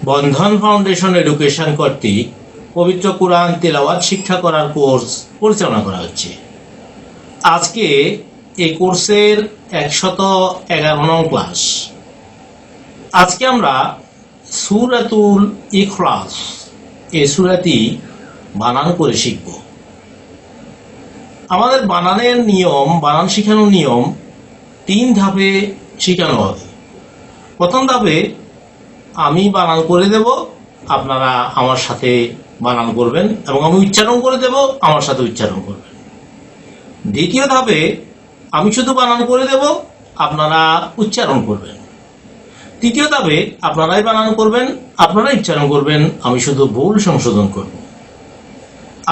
বন্ধন foundation education কর্তৃক পবিত্র কুরআন তেলাওয়াত শিক্ষা করার কোর্স পরিচালনা করা হচ্ছে। আজকে এই কোর্সের 111 নং ক্লাস। আজকে আমরা সূরাতুল ইখলাস এই সূরাটি বানান করে শিখব। আমাদের বানানের নিয়ম, বানান শেখানোর নিয়ম 3 ধাপে শেখানো হবে। প্রথম ধাপে আমি বানান করে দেব, আপনারা আমার সাথে বানান করবেন, এবং আমি উচ্চারণ করে দেব, আমার সাথে উচ্চারণ করবেন। দ্বিতীয় ধাপে আমি শুধু বানান করে দেব, আপনারা উচ্চারণ করবেন। তৃতীয় ধাপে আপনারাই বানান করবেন, আপনারাই উচ্চারণ করবেন, আমি শুধু ভুল সংশোধন করব।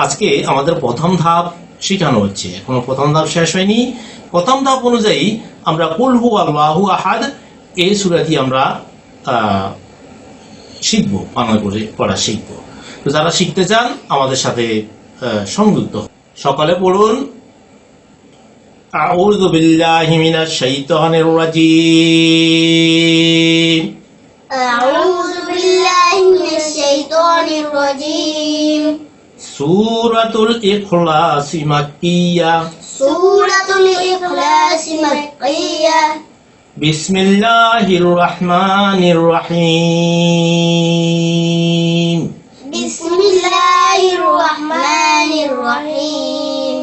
আজকে আমাদের প্রথম ধাপ শেখানো হচ্ছে, এখনো প্রথম ধাপ শেষ হয়নি। প্রথম ধাপ অনুযায়ী আমরা কুল হু আল্লাহু আহাদ এই সূরাটি আমরা শিখবো, বানান করে পড়া শিখবো। তো যারা শিখতে চান আমাদের সাথে সংযুক্ত সকালে পড়ুন। আউযু বিল্লাহি মিনাশ শাইতানির রাজীম। আউযু বিল্লাহি মিনাশ শাইতানির রাজীম। সূরাতুল ইখলাস মাক্কিয়া। সূরাতুল ইখলাস মাক্কিয়া। বিসমিল্লাহির রহমানির রহিম। বিসমিল্লাহির রহমানির রহিম।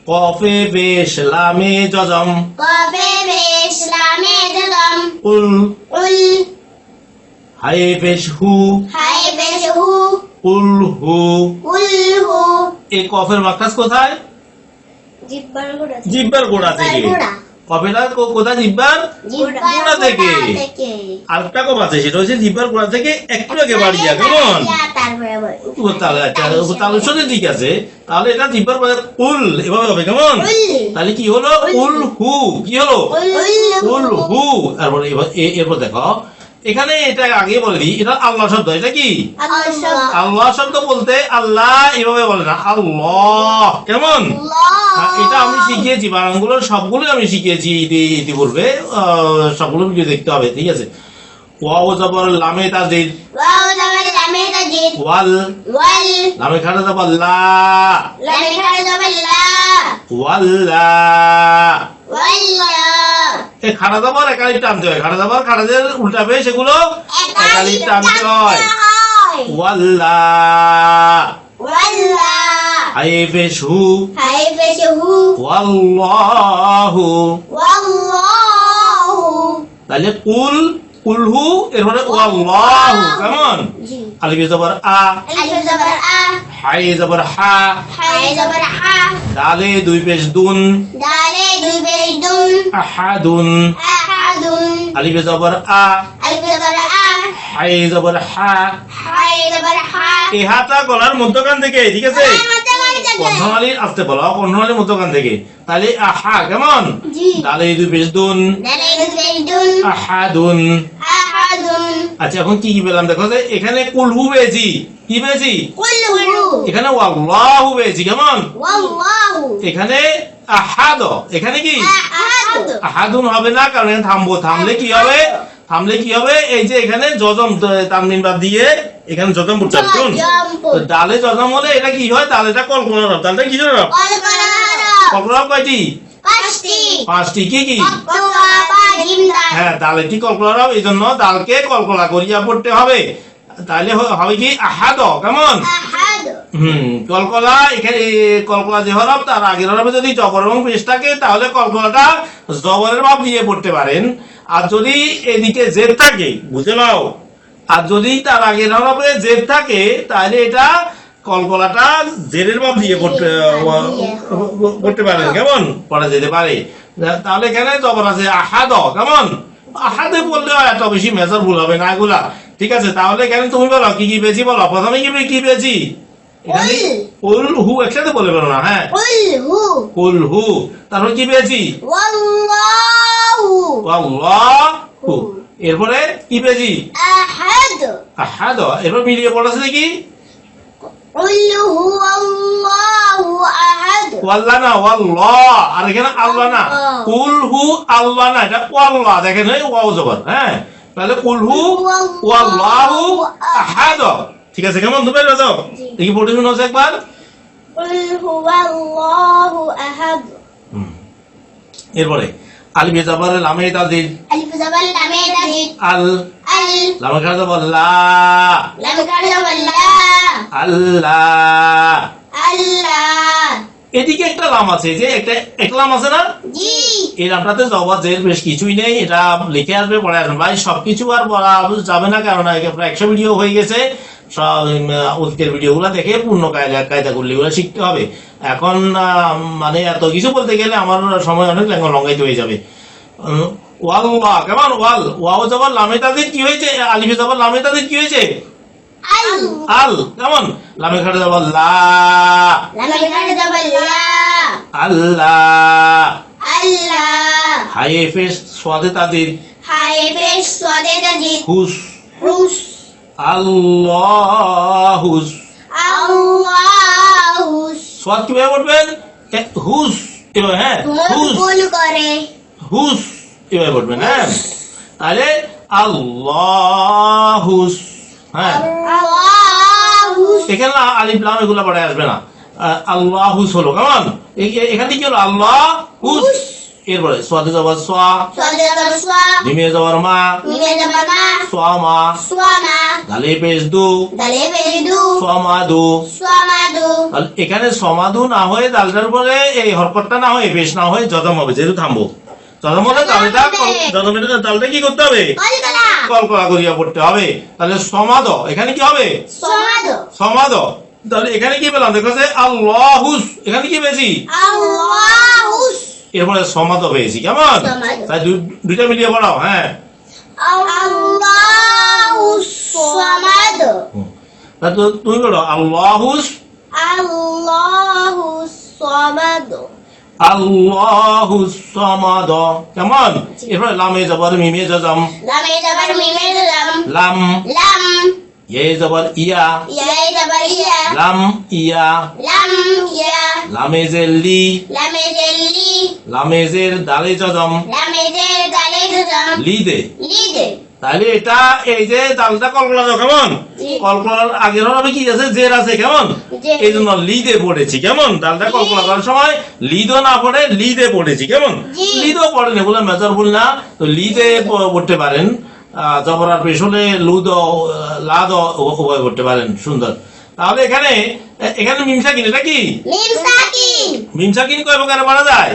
কফে পেশ লামে জজম। কফে পেশ লামে জজম। কুল। কুল। হায়ে পেশ হু। হায়ে পেশ হু। কুল হু। কুল হু। এই কফের মাখরাজ কোথায়? জিহ্বার গোড়া। জিহ্বার গোড়া থেকে। কফেটা কোথায়? জিহ্বার গোড়া থেকে। আরেকটা কফ আছে, সেটা হচ্ছে জিহ্বার গোড়া থেকে একটু আগে বাড়িয়া। কেমন? তাহলে শুনে ঠিক আছে। তাহলে এটা জিহ্বার গোড়া কুল এভাবে হবে। কেমন? তাহলে কি হলো? কুল হু। কি হলো? কুল হু। এরপর দেখো, এখানে এটা আগে বলে দিই, এটা আল্লাহ শব্দ। এটা কি? আল্লাহ শব্দ বলতে আল্লাহ এভাবে বলে না, আল্লাহ। কেমন? এটা আমি শিখিয়েছি, বানানগুলো সবগুলো আমি শিখিয়েছি ইতিপূর্বে, সবগুলো ভিডিও দেখতে হবে। ঠিক আছে। ওয়াও জবর লামে তাজিদ। ওয়াও জবর লামে তাজিদ। ওয়াল। ওয়াল। লামে খাড়া জবর লা। লামে খাড়া জবর লা। ওয়াল্লা। ওয়াল্লা। এই খাড়া জবর একালিপ টানতে হয়। খাড়া জবর খাড়াদের উল্টাবে, সেগুলো একালিপ টানতে হয়। ওয়াল্লা। ওয়াল্লা। হায়ে পেশ হু। হায়ে পেশ হু। ওয়াল্লাহু। ওয়াল্লাহু। তাহলে কুল, কুলহু, এরপরে ওয়াল্লাহু। কেমন? জি। আলিফ জবর আ। আলিফ জবর আ। হায়ে জবর হা। হায়ে জবর হা। দালে 2 পেশ দুন। দালে 2 পেশ দুন। আহাদুন। আহাদুন। আলিফ জবর আ। আলিফ জবর আ। হায়ে জবর হা। হায়ে জবর হা। এই হাটা গলার মধ্যখান থেকে। ঠিক আছে। কর্ণনালীর আসতে বলো, কর্ণনালীর মধ্যখান থেকে। তাহলে আহা। কেমন? জি। দালে 2 পেশ দুন। দালে 2 পেশ দুন। আহাদুন। আহাদুন। আচ্ছা, এখন কি পেলাম দেখো, যে এখানে কুলহু পেয়েছি। কি পেয়েছি? কুলহু। এখানে ওয়াল্লাহু পেয়েছি। কেমন? ওয়াল্লাহু। এখানে আহাদ। এখানে কি? আহাদ। আহাদুন হবে না, কারণ এখানে থামবো। থামলে কি হবে? থামলে কি হবে? এই যে এখানে জজম তানবিন বাদ দিয়ে এখানে জজম পড়তে হবে। তো ডালে জজম হলে এটা কি হয়? তাহলে এটা কলকলা রব। তাহলে কি রব? কলকলা রব কয়টি? 5টি। কি কি? হ্যাঁ, ডালেটি কলকলা রব, এই জন্য ডালকে কলকলা করিয়া পড়তে হবে। তাহলে হবে কি? আহাদ। কেমন? কলকলা। এখানে কলকলা যে হরফ, তার আগের হরফে যদি জবর এবং পেশ থাকে, তাহলে কলকলাটা জবরের ভাব দিয়ে পড়তে পারেন। আর যদি এদিকে জেদ থাকে, বুঝে নাও, আর যদি তার আগের হরফে জেদ থাকে, তাহলে এটা কলকলাটা জেরের ভাব দিয়ে পড়তে পারেন। কেমন? পড়া যেতে পারে। তাহলে এখানে জবর আছে আহাদ। কেমন? আহাদে পড়লে এত বেশি মেজর ভুল হবে না এগুলা। ঠিক আছে। তাহলে এখানে তুমি বলো কি কি পেয়েছি, বলো। প্রথমে কি পেয়েছি? এখানে কুল হু একসাথে বলে বলো না। হ্যাঁ, কুল হু। তারপর কি পেয়েছি? আল্লাহু। এরপরে কি পেয়েছি? আহাদ। আহাদ। এরপর মিলিয়ে পড়াছে দেখি। ওয়াল্লাহ না, ওয়াল্লাহ। আর এখানে আল্লাহ না, কুল হু আল্লাহ না, এটা ওয়াল্লাহ। দেখেন ওয়াও জবর। হ্যাঁ, তাহলে কুলহু ওয়াল্লাহু আহাদ। ঠিক আছে কেমন দুবার বাজাও দেখি পড়ে শুনো একবার। قل هو الله أحد এরপরে আলিফ জবর লামে তাজিদ ألف زبر لام تزيد আল ال লাম খারা জবর লা لام كان زبر لا আল্লাহ। الله এদিকে একটা লাম আছে, যে একটা লাম আছে না, جي এই লামটাতে জবর জের বেশ কিছুই নেই, এটা লিখে আসবে পড়ে আসবে ভাই। সবকিছু আর বলা যাবে না, কারণ প্রায় 100 ভিডিও হয়ে গেছে। সব অতীতের ভিডিওগুলো দেখে পূর্ণ কায়দা করলে এগুলো শিখতে হবে। এখন মানে এত কিছু বলতে গেলে আমার সময় অনেক লঙ্গাইতে হয়ে যাবে। ওয়াল্লাহ কেমন, ওয়াও জবর লামে তাজিদ কি হয়েছে, আলিফে জবর লামে তাজিদ কি হয়েছে, ال আল। কেমন লামে খাড়া জবর লা لام كان زبر لا আল্লাহ। الله হাই ফেস সোয়াদে তাজিদ هاي فيش صاد تزيد হুস روس আল্লাহুস। الله সোয়াদ কিভাবে পড়বেন, হুস এভাবে, হ্যাঁ হুস ভুল করে হুস এভাবে পড়বেন। হ্যাঁ তাহলে আল্লাহুস। হ্যাঁ الله এখানে না আলিফ লাম এগুলো পড়ে আসবে না, আল্লাহুস হলো। কেমন এখানে কি হলো, আল্লাহ হুস। এরপরে সোয়াদে জবর সোয়া صاد زبر صا মিমে জবর মা ميم زبر ما সোয়া মা صوما দালে পেশ দু دال بيدو সমাদু। صمدو তাহলে এখানে সমাদু না হয়ে দালটার পরে এই হরকতটা না হয়ে পেশ না হয়ে জজম হবে, যেহেতু থামবো জজম হলে তালটা জজমের তালটা কি করতে হবে, কলকলা কলকলা করিয়া পড়তে হবে। তাহলে সমাদ এখানে কি হবে, صمدو সমাদ। তাহলে এখানে কি পেলাম, দেখো যে আল্লাহুস, এখানে কি পেয়েছি, الله এরপরে সমাদ পেয়েছি। কেমন সমাদ। তাই দুইটা মিলিয়ে পড়াও। হ্যাঁ الله الصمد তা তো তুমি বলো আল্লাহুস الله الصمد আল্লাহুস সমাদ। কেমন এরপরে লামে জবর মিমে জজম لم زبر ميم زبر লাম لم ইয়ে জবর ইয়া يا زبر يا লাম ইয়া لم يا লামে জের লি لم زلي লামে জের দালে জজম لم زل دال زم লি দে। ليد তাহলে এটা এই যে দালটা কলকলা দাও। কেমন জি। কলকলার আগের হবে কি আছে, জের আছে। কেমন জের। এই জন্য লিদে পড়েছি। কেমন দালটা কলকলা করার সময় লিদও না পড়ে লিদে পড়েছি। কেমন জি। লিদও পড়েন, এগুলো মেজর ভুল না, তো লিদে পড়তে পারেন। জবর আর পেশ হলে লুদ লাদ উভয় পড়তে পারেন, সুন্দর। তাহলে এখানে মিমসাকিন, এটা কি ميم ساكن মিমসাকিন কয় প্রকারে পড়া যায়,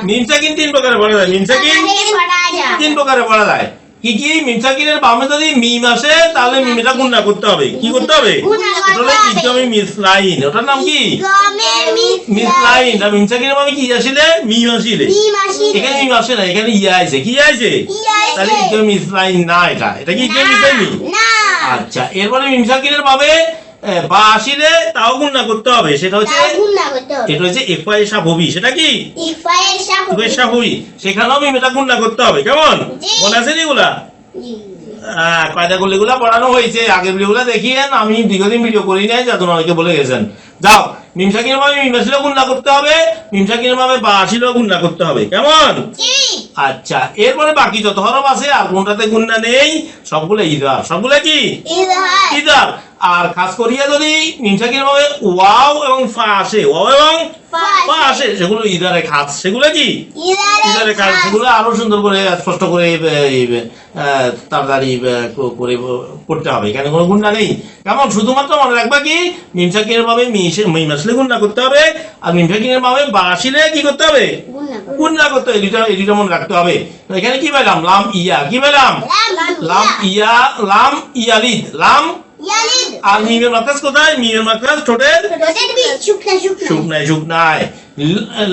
মিমসাকিন 3 প্রকারে পড়া যায়। মিমসাকিন पढ़ा जा 3 প্রকারে পড়া যায়। কি কি, মিমসাকিনের বামে যদি মিম আসে তাহলে মিমটা গুণনা করতে হবে। কি করতে হবে, গুণনা করতে ওটা হলো হবে। ইদগামে মিসলাইন, ওটার নাম কি গমের মিসলাইন। আর মিমসাকিনের বামে কি আসিলে, মিম আসিলে। মিম আসিলে। এখানে মিম আসে না, এখানে ইয়া আছে। কি আছে, ইয়া আছে। তাহলে ইদগামে মিসলাইন না, এটা কি ইদগামে মিসলাইন। না আচ্ছা এরপরে মিমসাকিনের বামে বা আসিলে তাও গুণনা করতে হবে, সেটা হচ্ছে গুণনা করতে হবে এটা হচ্ছে ইফায়ে সাফবি। সেটা কি ইফায়ের সাথে ইফায়ে সাফবি, সেখানেও মিমটা গুণনা করতে হবে। কেমন জি। মনে আছে এগুলা, কায়দা গুলা পড়ানো হয়েছে আগের ভিডিওগুলো দেখিয়েন। আমি দীর্ঘদিন ভিডিও করি নাই, যাতে অনেকে বলে গেছেন। যাও মিমসাকিনের ভাবে মিম আসলেও গুণনা করতে হবে, মিমসাকিনের ভাবে বা আসিলেও গুণনা করতে হবে। কেমন জি আচ্ছা এরপরে বাকি যত হরফ আছে আর কোনটাতে গুণনা নেই, সবগুলো ইদার। সবগুলো কি ইজহার ইদার। আর খাস করিয়া যদি মিমসাকিনের ভাবে ওয়াও এবং ফা আসে, ওয়াও এবং ফা আসে, সেগুলো ইদারে খাস। সেগুলো কি ইদারে খাস, সেগুলো আরো সুন্দর করে স্পষ্ট করে তাড়াতাড়ি করে পড়তে হবে। এখানে কোনো গুণনা নেই। কেমন শুধুমাত্র মনে রাখবা কি, মিমসাকিনের ভাবে মিম আসলে গুণনা করতে হবে, আর মিমসাকিনের ভাবে বা আসলে কি করতে হবে, গুণনা করতে হবে। এই দুটা মনে রাখতে হবে। তো এখানে কি পেলাম, লাম ইয়া। কি পেলাম, লাম ইয়া, লাম ইয়ালিদ, লাম। ইয়ালিদ আর মিমের মাকরাজ কোথায়, মিমের মাকরাজ ঠোঁটের রোটের বি শুকনা শুকনায়।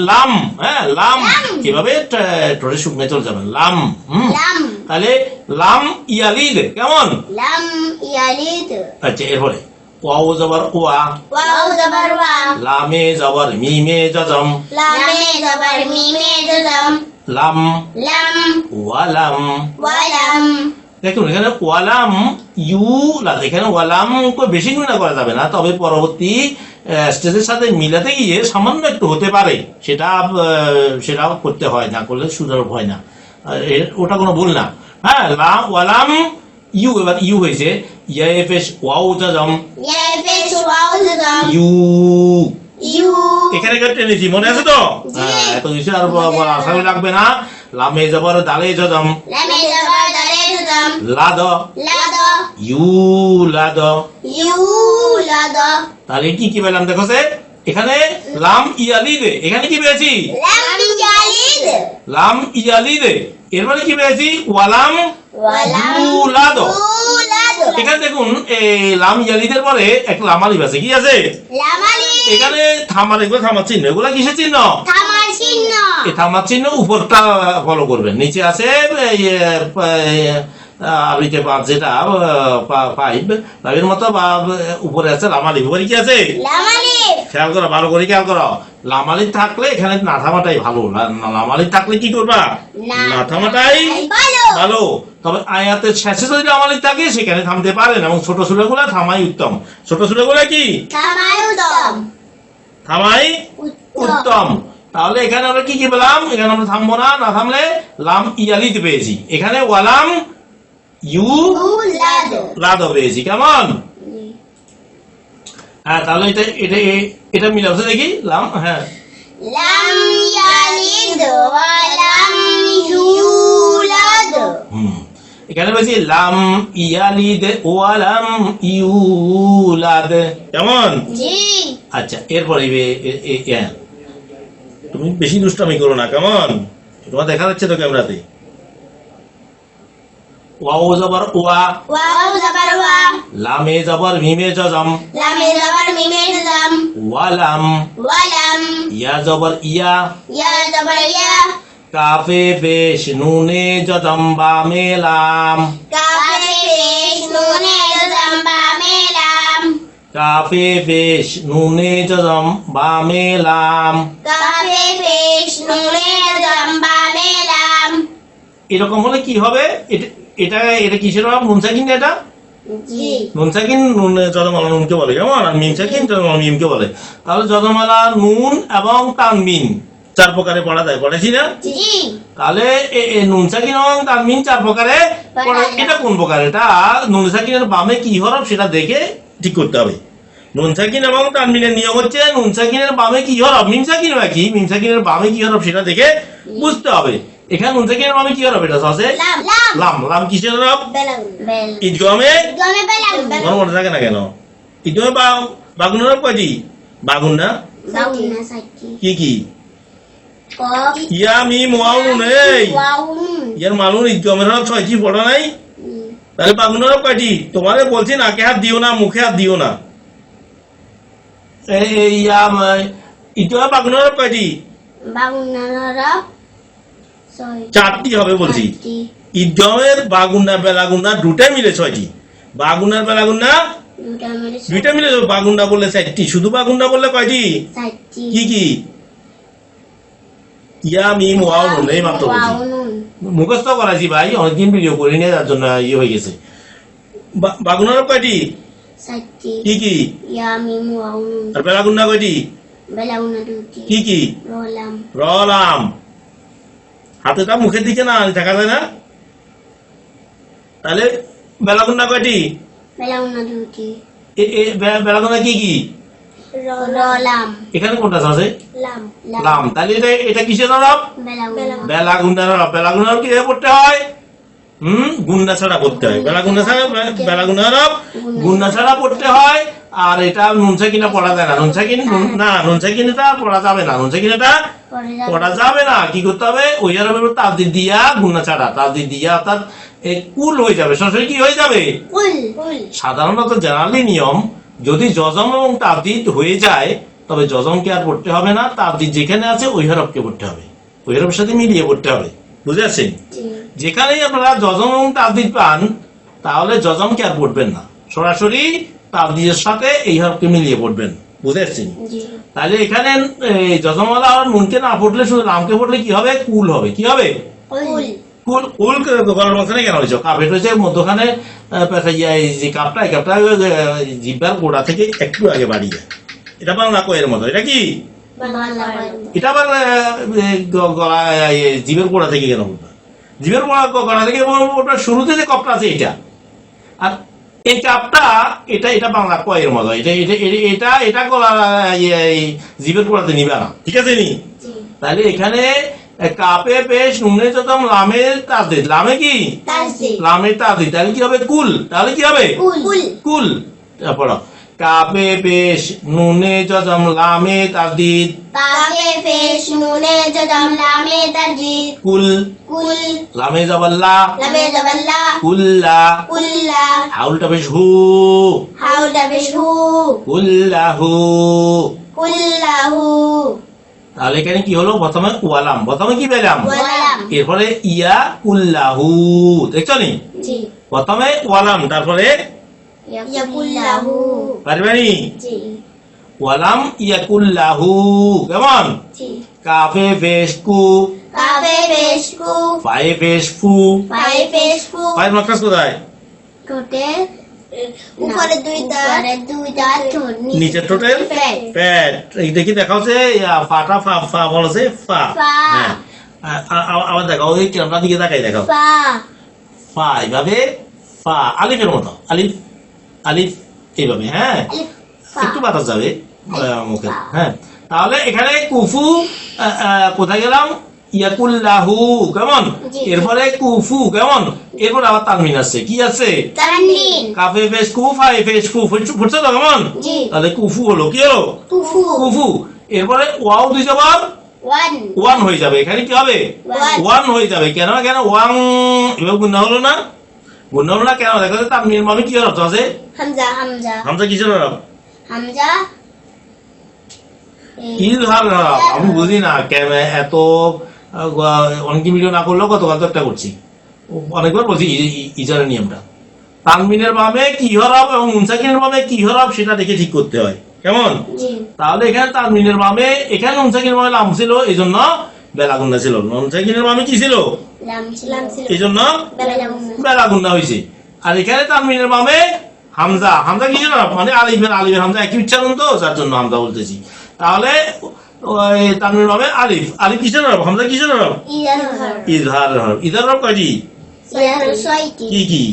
লাম, হ্যাঁ লাম কিভাবে ঠোঁটের শুকনায় চলে যাবে, লাম। লাম তাহলে লাম ইয়ালিদ। কেমন লাম ইয়ালিদ আচ্ছা এরপরে ওয়াও জবর ওয়া, ওয়াও জবর ওয়া লামে জবর মিমে জজম, লামে জবর মিমে জজম লাম লাম ওয়ালাম। ওয়ালাম দেখুন এখানে ওয়ালাম ইউ লাদ, এখানে ওয়ালাম বেশি গুণা করা যাবে না, তবে পরবর্তী স্টেজের সাথে মিলাতে গিয়ে সামান্য একটু হতে পারে, সেটা করতে হয়, না করলে সুন্দর হয় না, ওটা কোনো ভুল না। হ্যাঁ লাম ওয়ালাম ইউ, এবার ইউ হয়েছে ইয়া পেশ ওয়াও জজম Ya pesh waw jazam. ইউ, You. এখানে কেটে নিয়েছি মনে আছে তো? জি। হ্যাঁ এত কিছু আর বলা আশা লাগবে না। লামে জবর দালে জজম Lam zabar dale jazam. লাদ Lada. ইউ লাদ। You lada. তাহলে কি কি পেলাম দেখো সে এখানে লাম ইয়ালিদে, এখানে কি পেয়েছি Lam yalid. লাম ইয়ালিদে, এরপরে কি পেয়েছি ওয়ালাম Walam ইউলাদ। yulad. এখানে দেখুন এই লাম ইয়ালিদের পরে একটা লাম আলিফ আছে, কি আছে Lam alif. এখানে থামার, এগুলো থামার চিহ্ন, এগুলো কিসের চিহ্ন? Thamar chinno. এই থামার চিহ্ন উপরটা ফলো করবেন, নিচে আছে আবিতে পাঁচ যেটা 5 এর মতো বা উপরে আছে লাম আলিফ, উপরে কি আছে Lam alif. খেয়াল করো, ভালো করে খেয়াল করো। লাম আলিফ থাকলে এখানে না থামাটাই ভালো, লাম আলিফ থাকলে কি করবা না থামাটাই Balo. ভালো। তবে আয়াতের শেষে যদি লাম আলিফ থাকে সেখানে থামতে পারেন, এবং ছোট সূরাগুলো থামাই উত্তম। ছোট সূরাগুলো কি Thamar udam. থামাই উত্তম। তাহলে এখানে আমরা কি কি পেলাম? এখানে আমরা থামবো না, না থামলে লাম ইয়ালিতে পেয়েছি, এখানে ওয়ালাম ইউ Ulad. লাদ পেয়েছি, কেমন? হ্যাঁ তাহলে এটা এটা এটা মিলাবো দেখি লাম, হ্যাঁ Lam yalid wa lam yulad. এখানে বলছি লাম ইয়ালিদ ওয়ালাম ইউলাদ, কেমন? Ji. আচ্ছা এরপরে তুমি বেশি দুষ্টামি করো না, কেমন? তোমার দেখা যাচ্ছে তো ক্যামেরাতে। ওয়াও জবর ওয়া, Waw zabar wa. লামে জবর মিমে জজম, Lam zabar mim jazam. ওয়ালাম, Walam. ইয়া জবর ইয়া, Ya zabar ya. কাফে পেশ নুনে জজম বামে লাম, Kafe pesh nune jazam ba melam. Cafe পেশ নুনে জজম বামে লাম। Kafe pesh nune jazam ba melam. এরকম হলে কি হবে? এটা এটা এটা কিসের ভাব? নুন সাকিন, এটা Ji. নুন সাকিন নুন যজমালা নুনকে বলে, কেমন? আর মিম সাকিন যজমালা মিমকে বলে। তাহলে যজমালা নুন এবং তানমিন 4 প্রকারে পড়া যায়, পড়েছি না? Ji. তাহলে নুন সাকিন এবং তানমিন 4 প্রকারে পড়া। এটা কোন প্রকার? এটা নুন সাকিনের বামে কি হরফ সেটা দেখে ঠিক করতে হবে। নুন সাকিন এবং তানমিনের নিয়ম হচ্ছে নুন সাকিনের বামে কি হরফ, মিম সাকিন কি, মিম সাকিনের বামে কি হরফ সেটা দেখে বুঝতে হবে। এখানে নুন সাকিনের বামে কি হরফ? এটা আছে Lam. Lam. লাম। লাম কিসের হরফ? Belang. Bel. ঈদগমে Gome belang. মনে মনে থাকে না কেন? ঈদগমে বাগুন হরফ কয়টি? বাগুন না, Bauna saki. কি কি? Kop. ইয়া মিম ওয়াও নুন, এই Waun. ইয়ার মালুন ঈদগমের হরফ 6টি, পড়া নাই? তাহলে বাগুন হরফ কয়টি? তোমারে বলছি নাকে হাত দিও না, মুখে হাত দিও না। এই ঈদগমে বাগুন হরফ কয়টি? Bauna narap. Soy. 4টি হবে বলছি। ঈদগমের বাগুন্না বেলাগুন্না দুটাই মিলে 6টি। বাগুন্নার বেলাগুন্না Udah mere দুইটা মিলে, বাগুন্না বললে 4টি, শুধু বাগুন্না বললে কয়টি? saki. কি কি? ইয়া মিম ওয়াও নুন, এই মাত্র বলছি। Waunun. মুখস্থ করাছি ভাই, অনেকদিন ভিডিও করি নিয়ে যার জন্য ইয়ে হয়ে গেছে। বাগুন্নার কয়টি? Saki. কি কি? Ya mim waunun. আর বেলাগুন্না কয়টি? Belauna duti. কি কি? Rolam. রলাম। হাতেটা মুখের দিকে না দেখা যায় না? তাহলে বেলাগুন্না কয়টি? Belauna duti. বেলাগুন্না কি কি? Rolam. এখানে কোনটা আছে? Lam. লাম। তাহলে এটা কিসের হরফ? Belauna. বেলাগুন্নার হরফ। বেলাগুন্নার হরফ কিভাবে পড়তে হয়? গুন্না ছাড়া পড়তে হয়। বেলাগুন্না ছাড়া, বেলাগুন্নার হরফ গুন্না ছাড়া পড়তে হয়। আর এটা নুন সাকিনা পড়া যায় না, নুন সাকিন না, নুন সাকিন এটা পড়া যাবে না, নুন সাকিন এটা পড়া যাবে না। কি করতে হবে? ওই হরফের উপর তাসদিদ দিয়া, গুন্না ছাড়া তাসদিদ দিয়া, অর্থাৎ কুল হয়ে যাবে, সরাসরি কি হয়ে যাবে? Ul. Ul. সাধারণত জেনারেলি নিয়ম, যদি জজম এবং তাসদিদ হয়ে যায় তবে জজমকে আর পড়তে হবে না, তাসদিদ যেখানে আছে ওই হরফকে পড়তে হবে, ওই হরফের সাথে মিলিয়ে পড়তে হবে। বুঝে আছেন? যেখানেই আপনারা জজম এবং তাসদিদ পান তাহলে জজমকে আর পড়বেন না, সরাসরি তাসদিদের সাথে এই হরফকে মিলিয়ে পড়বেন। বুঝে আসছেন? Ji. তাহলে এখানে জজমওয়ালা আর নুনকে না পড়লে শুধু লামকে পড়লে কি হবে? কুল হবে। কি হবে? Ul. কুল। কুল গলার মাঝখানে কেন হয়েছে? কাপেট হয়েছে মধ্যখানে, যে কাপটা, এই কাপটা জিব্বার গোড়া থেকে একটু আগে বাড়িয়ে, এটা বাংলা কয়ের মতো। এটা কি? Bala. এটা আবার গলা জিভের গোড়া থেকে কেন বলবে? জিভের গোড়া থেকে ওটা শুরুতে যে কপটা আছে এটা, আর এই কাপটা এটা এটা বাংলা কয়ের মতো, এটা এটা এটা এটা গলা জিভের গোড়াতে নিবে না, ঠিক আছে নি? তাহলে এখানে কাপে পেশ নুনে যতম লামের তাসদিদ, লামে কি লামের তাসদিদ, তাহলে কি হবে কুল, তাহলে কি হবে কুল। তারপর কাপে পেশ নুনে যতম লামে তাসদিদ কুল, লামে জাবাল্লা কুল্লা, হাউলটা পেশ হু কুল্লাহু। তাহলে এখানে কি হলো, প্রথমে ওয়ালাম, প্রথমে কি পেলাম এরপরে ইয়া কুল্লাহু, দেখছো নি? প্রথমে ওয়ালাম তারপরে পারবেনি ওয়ালাম ইয়া কুল্লাহু, কেমন? কাফে পেশ কু ফায়ে পেশ ফু, ফায়ের মাকরাজ কোথায়? নিচের টোটাল প্যাট, এই দেখি দেখা হচ্ছে ফাটা ফা ফা বলছে ফা, হ্যাঁ আবার দেখাও, ওই ক্যামেরার দিকে তাকাই দেখাও, ফা এইভাবে, ফা আলিফের মতো, আলিফ আলিফ এইভাবে, হ্যাঁ একটু বাতাস যাবে মুখে, হ্যাঁ। তাহলে এখানে কুফু কোথায় গেলাম, ইয়াকুল্লাহু, কেমন? এরপরে কুফু, কেমন? এরপর আবার তানমিন আছে, কি আছে? কাফে পেশ কু ফায়ে পেশ ফু, ফুটছে তো কেমন? তাহলে কুফু হলো, কি হলো? কুফু। এরপরে ওয়াও দুই জবর ওয়ান হয়ে যাবে, এখানে কি হবে? ওয়ান হয়ে যাবে, কেন কেন ওয়াং এভাবে গুণা হলো না, গুণা হলো না কেন? দেখা যাচ্ছে তানমিনের মানে কি অর্থ আছে? হামজা কিসের অর্থ? ইলহার, আমি বুঝি না কেন এত অনেক ভিডিও না করলেও গতকাল তো একটা করছি, অনেকবার বলছি ইজারের নিয়মটা, তানমিনের বামে কি হরফ এবং মুনসাকিনের বামে কি হরফ সেটা দেখে ঠিক করতে হয়, কেমন? তাহলে এখানে তানমিনের বামে, এখানে মুনসাকিনের বামে লাম ছিল, এই জন্য বেলা গুন্না ছিল, মুনসাকিনের বামে কি ছিল, এই জন্য বেলা গুন্না হয়েছে। আর এখানে তানমিনের বামে হামজা, হামজা কি ছিল মানে আলিফের, আলিফের হামজা একই উচ্চারণ তো, যার জন্য হামজা বলতেছি। তাহলে তানমিনের বামে আলিফ, আলিফ কিসের হরফ, হামজা কিসের হরফ? ইজহার হরফ। ইজহার হরফ কয়টি? কি কি?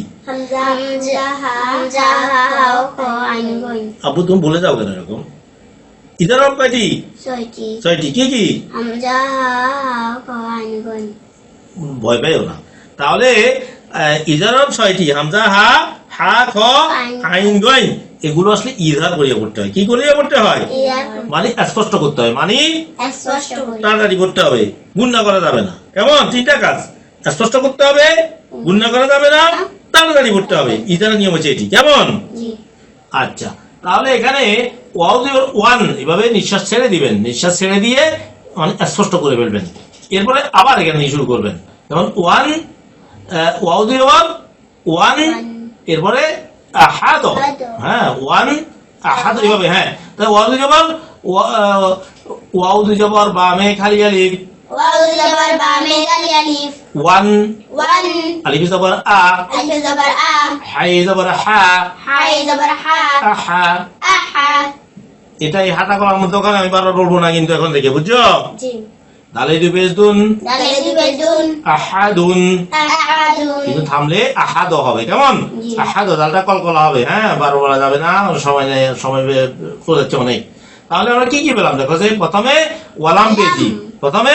আব্বু তুমি বলে যাও কেন এরকম? ইজহার হরফ কয়টি? ছয়টি। কি কি? ভয় পাইও না। তাহলে ইজহার হরফ ছয়টি, হামজা হা, হা খ আইন গইন, এগুলো আসলে ইজহার করিয়া করতে হয়। কি করিয়া করতে হয়? মানে স্পষ্ট করতে হয়, মানে তাড়াতাড়ি করতে হবে, গুণনা করা যাবে না, কেমন? তিনটা কাজ, স্পষ্ট করতে হবে, গুণনা করা যাবে না, তাড়াতাড়ি করতে হবে, ইজহারের নিয়ম হচ্ছে এটি, কেমন? আচ্ছা, তাহলে এখানে ওয়ান এভাবে নিঃশ্বাস ছেড়ে দিবেন, নিঃশ্বাস ছেড়ে দিয়ে মানে স্পষ্ট করে ফেলবেন, এরপরে আবার এখানে নিয়ে শুরু করবেন, যেমন ওয়ান ওয়াও দিয়ে ওয়ান, এরপরে আহাদ, হ্যাঁ ওয়ান আহাদ এইভাবে, হ্যাঁ। তাহলে ওয়াও দুই জবর, ওয়াও দুই জবর বামে খালি আলিফ, ওয়ান আলিফ জবর আ, হাই জবর হা, আহা। এটাই হাঁটা করার মধ্যে, ওখানে আমি বারবার বলবো না কিন্তু এখন থেকে, বুঝছো? দালে দুই পেশ দুন, আহাদুন, কিন্তু থামলে আহাদ হবে, কেমন? আহাদ, দালটা কলকলা হবে, হ্যাঁ বারো বলা যাবে না, সময় নেই, সময় চলে যাচ্ছে অনেক। তাহলে আমরা কি কি পেলাম দেখো, যে প্রথমে ওয়ালাম পেয়েছি, প্রথমে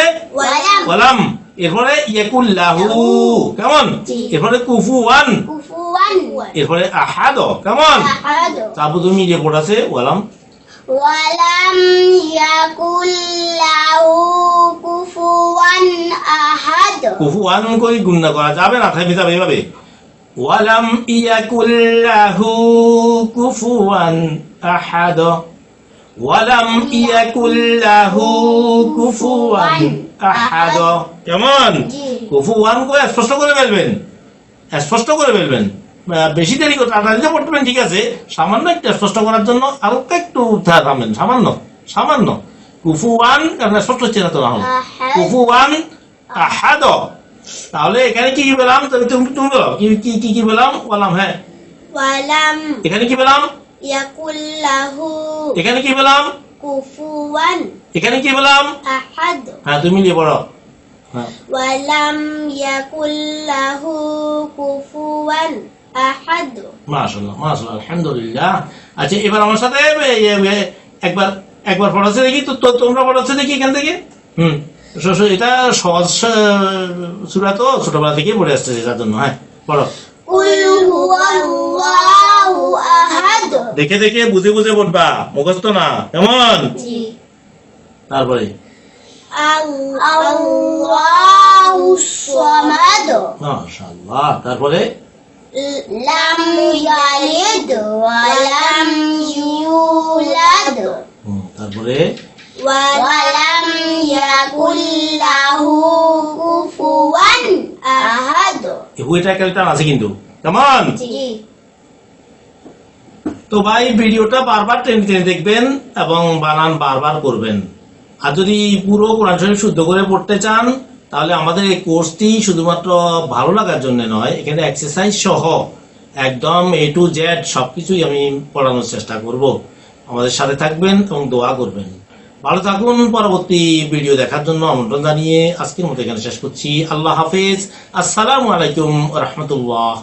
ওয়ালাম, এরপরে ইয়াকুল্লাহু, কেমন? এরপরে কুফুয়ান, এরপরে আহাদ, কেমন? তারপর তুমি রিপোর্ট আছে ওয়ালাম কুফুয়ান কই গুণনা করা যাবে না, থাকবে যাবে এভাবে, ওয়ালাম ইয়াকুল্লাহু কুফুয়ান আহাদ, ওয়ালাম ইয়াকুল্লাহু কুফুয়ান আহাদ, কেমন? কুফুয়ান কই স্পষ্ট করে ফেলবেন, স্পষ্ট করে ফেলবেন, বেশি দেরি করতে আদালিতে পড়বেন, ঠিক আছে, সামান্য একটু স্পষ্ট করার জন্য হালকা একটু থামবেন, সামান্য সামান্য, কুফুয়ান স্পষ্ট হচ্ছে না তো, না হলো কুফুয়ান আহাদ। তাহলে এখানে কি কি পেলাম, তুমি তুমি বলো কি কি কি পেলাম? ওয়ালাম, হ্যাঁ এখানে কি পেলাম? এখানে কি পেলাম? এখানে কি পেলাম? হ্যাঁ তুমি নিয়ে পড়ো, হ্যাঁ ولم يكن له كفوا أحد মাশাআল্লাহ মাশাআল্লাহ আলহামদুলিল্লাহ। আচ্ছা এবার আমার সাথে একবার একবার পড়াচ্ছে দেখি, তো তোমরা পড়াচ্ছে দেখি এখান থেকে। এটা সহজ সূরা, তো ছোটবেলা থেকে পড়ে আসছে যার জন্য। হ্যাঁ পড়ো। قل هو الله أحد দেখে দেখে বুঝে বুঝে পড়বা, মুখস্থ না, কেমন? তারপরে الله الصمد মাশাআল্লাহ। তারপরে لم يلد ولم يولد তারপরে ولم يكن له كفوا أحد হুইটা একটা আছে কিন্তু, কেমন? তো ভাই ভিডিওটা বারবার টেনে টেনে দেখবেন এবং বানান বারবার করবেন। আর যদি পুরো কোরআন শরীফ শুদ্ধ করে পড়তে চান তাহলে আমাদের এই কোর্সটি শুধুমাত্র ভালো লাগার জন্য নয়, এখানে এক্সারসাইজ সহ একদম A to Z সবকিছুই আমি পড়ানোর চেষ্টা করব। আমাদের সাথে থাকবেন এবং দোয়া করবেন। ভালো থাকুন। পরবর্তী ভিডিও দেখার জন্য আমন্ত্রণ জানিয়ে আজকের মতো এখানে শেষ করছি। আল্লাহ হাফেজ। আসসালামু আলাইকুম ওয়া রাহমাতুল্লাহ।